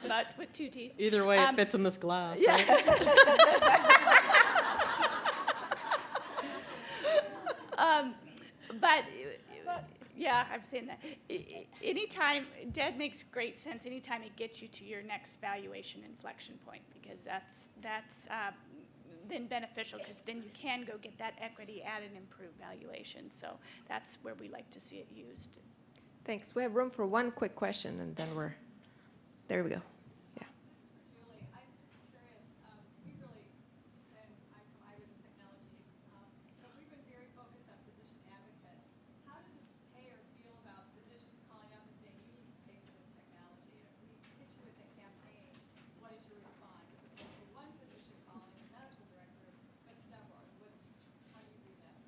but with two T's. Either way, it fits in this glass, yeah. right? But Yeah, I'm saying that. Anytime, Deb makes great sense, anytime it gets you to your next valuation inflection point, because that's then beneficial, because then you can go get that equity at an improved valuation. So that's where we like to see it used. Thanks. We have room for one quick question, and then there we go. Yeah. Julie, I'm just curious, we really, and I'm from iRhythm Technologies, but we've been very focused on physician advocates. How does a payer feel about physicians calling up and saying, you need to pay for this technology? And if we hit you with a campaign, what is your response? As opposed to one physician calling a medical director, but several. How do you do that?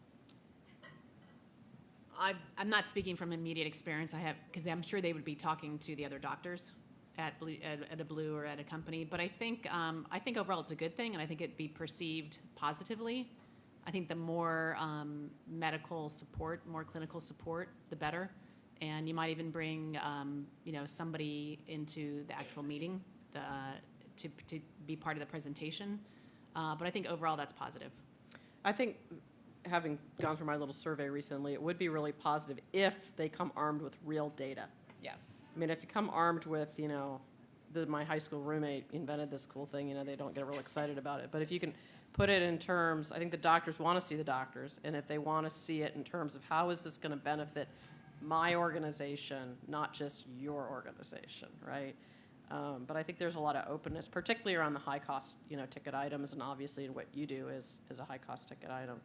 I'm not speaking from immediate experience. I have, because I'm sure they would be talking to the other doctors at a Blue or at a company. But I think overall it's a good thing, and I think it'd be perceived positively. I think the more medical support, more clinical support, the better. And you might even bring somebody into the actual meeting to be part of the presentation. But I think overall that's positive. I think, having gone through my little survey recently, it would be really positive if they come armed with real data. Yeah. I mean, if you come armed with, my high school roommate invented this cool thing, they don't get real excited about it. But if you can put it in terms, I think the doctors want to see the doctors, and if they want to see it in terms of how is this going to benefit my organization, not just your organization, right? But I think there's a lot of openness, particularly around the high-cost, ticket items, and obviously what you do is a high-cost ticket item.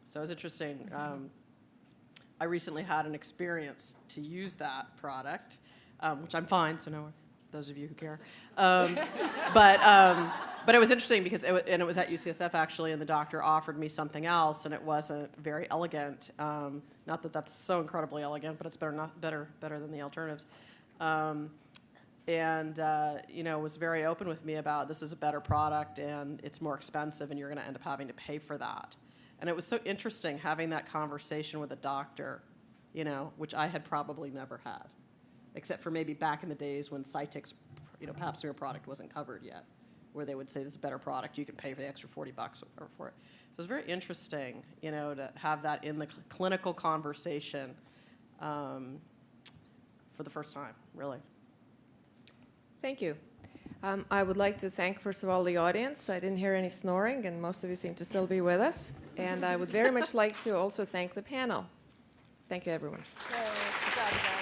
So it was interesting. I recently had an experience to use that product, which I'm fine, so no, those of you who care. But it was interesting because it was at UCSF actually, and the doctor offered me something else, and it wasn't very elegant. Not that that's so incredibly elegant, but it's better than the alternatives. Was very open with me about this is a better product and it's more expensive and you're going to end up having to pay for that. And it was so interesting having that conversation with a doctor, which I had probably never had, except for maybe back in the days when Cytic's, pap smear product wasn't covered yet, where they would say this is a better product, you can pay for the extra $40 or whatever for it. So it was very interesting, to have that in the clinical conversation for the first time, really. Thank you. I would like to thank, first of all, the audience. I didn't hear any snoring, and most of you seem to still be with us. And I would very much like to also thank the panel. Thank you, everyone. Good job, guys.